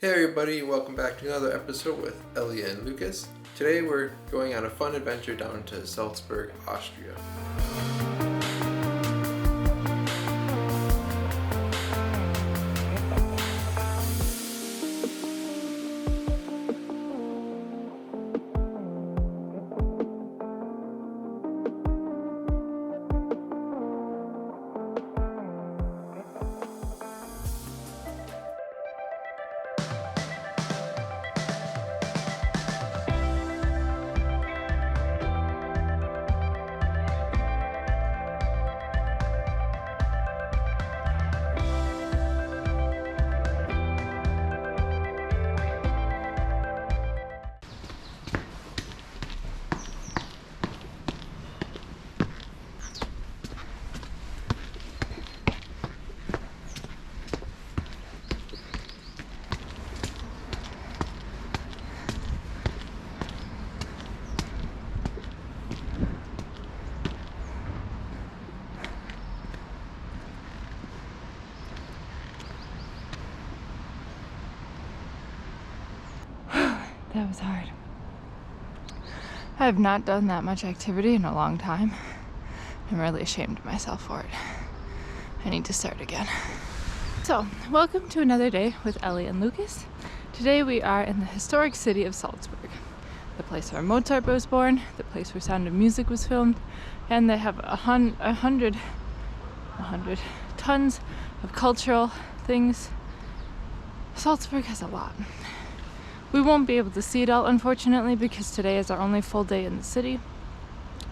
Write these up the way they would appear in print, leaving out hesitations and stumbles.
Hey everybody, welcome back to another episode with Ellie and Lucas. Today we're going on a fun adventure down to Salzburg, Austria. That was hard. I have not done that much activity in a long time. I'm really ashamed of myself for it. I need to start again. So, welcome to another day with Ellie and Lucas. Today we are in the historic city of Salzburg, the place where Mozart was born, the place where Sound of Music was filmed, and they have a hundred tons of cultural things. Salzburg has a lot. We won't be able to see it all, unfortunately, because today is our only full day in the city.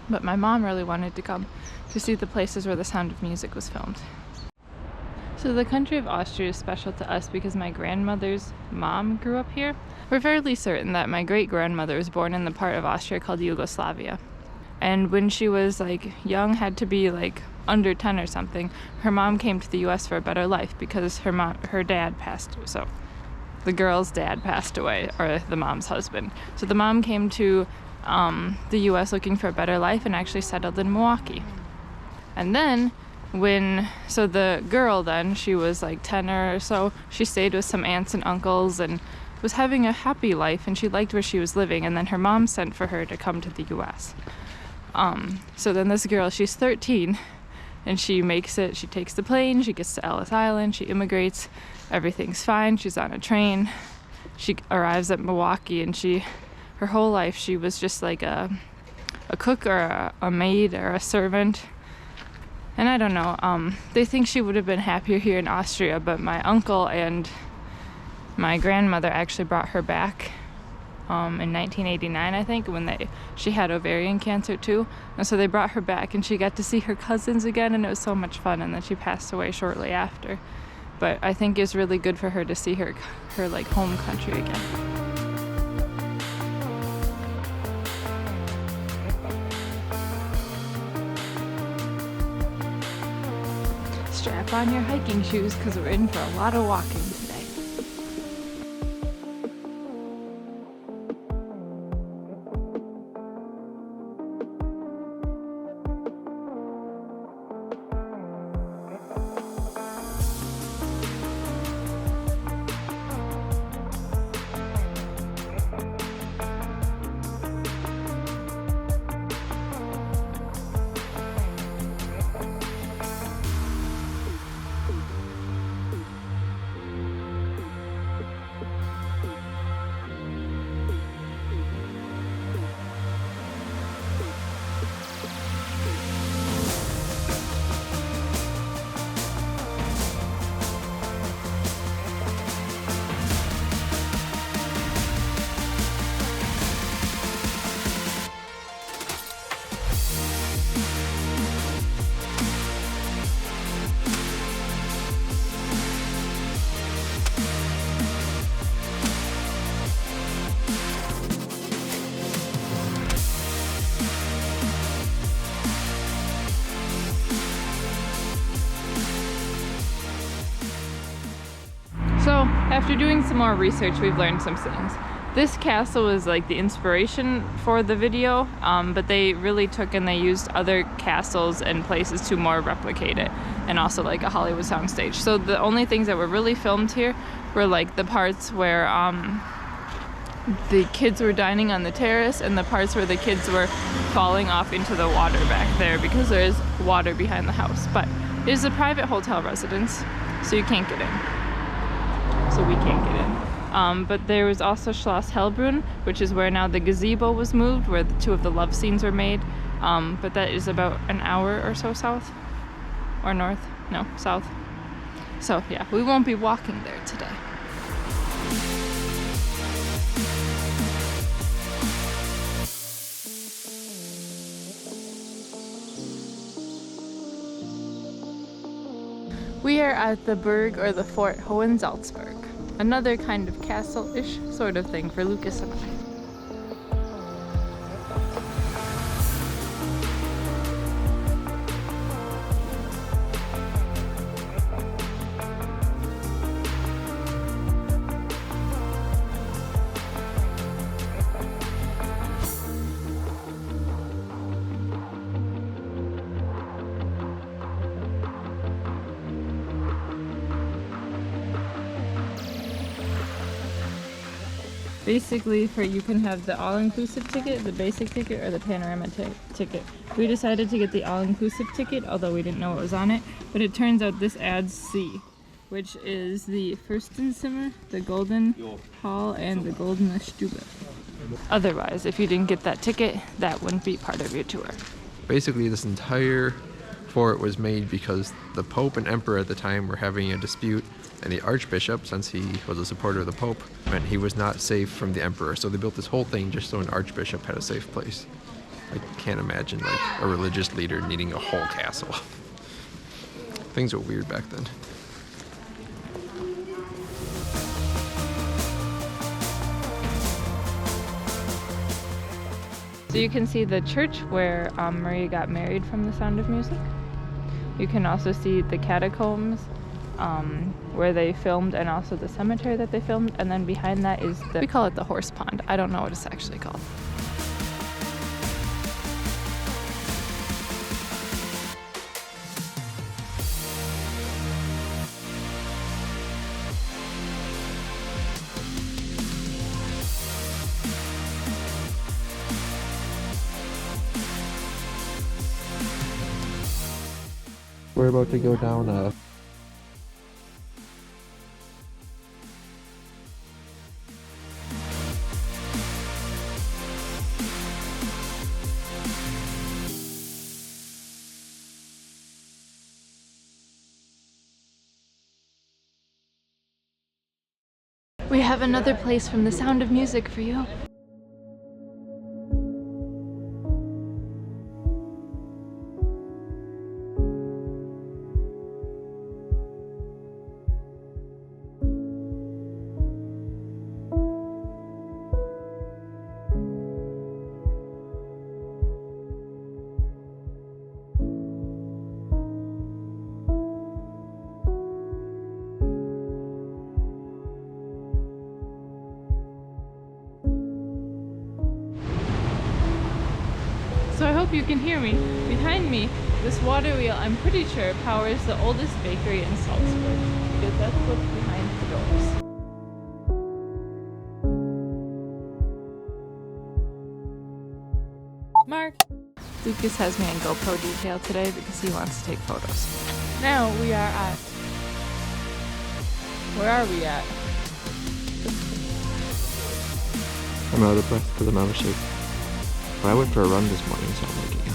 But my mom really wanted to come to see the places where the Sound of Music was filmed. So the country of Austria is special to us because my grandmother's mom grew up here. We're fairly certain that my great-grandmother was born in the part of Austria called Yugoslavia. And when she was young, had to be under 10 or something, her mom came to the US for a better life because her dad passed. So the girl's dad passed away, or the mom's husband. So the mom came to the US looking for a better life and actually settled in Milwaukee. And then so the girl then, she was 10 or so, she stayed with some aunts and uncles and was having a happy life, and she liked where she was living, and then her mom sent for her to come to the US. So then this girl, she's 13, and she makes it, she takes the plane, she gets to Ellis Island, she immigrates, everything's fine, she's on a train, she arrives at Milwaukee, and her whole life she was just like a cook or a maid or a servant. And I don't know, they think she would have been happier here in Austria, but my uncle and my grandmother actually brought her back in 1989, I think, when she had ovarian cancer too. And so they brought her back, and she got to see her cousins again, and it was so much fun. And then she passed away shortly after. But I think it's really good for her to see her home country again. Strap on your hiking shoes because we're in for a lot of walking today. So after doing some more research, we've learned some things. This castle was like the inspiration for the video, but they really took and they used other castles and places to more replicate it, and also like a Hollywood soundstage. So the only things that were really filmed here were like the parts where the kids were dining on the terrace, and the parts where the kids were falling off into the water back there, because there is water behind the house. But it is a private hotel residence, so you can't get in. So we can't get in. But there was also Schloss Hellbrunn, which is where now the gazebo was moved, where the two of the love scenes were made. But that is about an hour or so south, or north, no, south. So yeah, we won't be walking there today. We are at the Burg, or the Fort Hohensalzburg. Another kind of castle-ish sort of thing for Lucas and I. Basically, you can have the all-inclusive ticket, the basic ticket, or the panorama ticket. We decided to get the all-inclusive ticket, although we didn't know what was on it. But it turns out this adds C, which is the Fürstenzimmer, the Golden Hall, and the Goldene Stube. Otherwise, if you didn't get that ticket, that wouldn't be part of your tour. Basically, this entire fort was made because the Pope and Emperor at the time were having a dispute, and the Archbishop, since he was a supporter of the Pope, meant he was not safe from the Emperor. So they built this whole thing just so an Archbishop had a safe place. I can't imagine like a religious leader needing a whole castle. Things were weird back then. So you can see the church where Maria got married from The Sound of Music. You can also see the catacombs where they filmed, and also the cemetery that they filmed. And then behind that is we call it the horse pond. I don't know what it's actually called. We're about to go down a We have another place from The Sound of Music for you. So I hope you can hear me. Behind me, this water wheel, I'm pretty sure, powers the oldest bakery in Salzburg, because that's what's behind the doors. Mark! Lucas has me on GoPro detail today because he wants to take photos. Now we are at... Where are we at? I'm out of breath because I'm out of shape. But I went for a run this morning, so I'm like, yeah.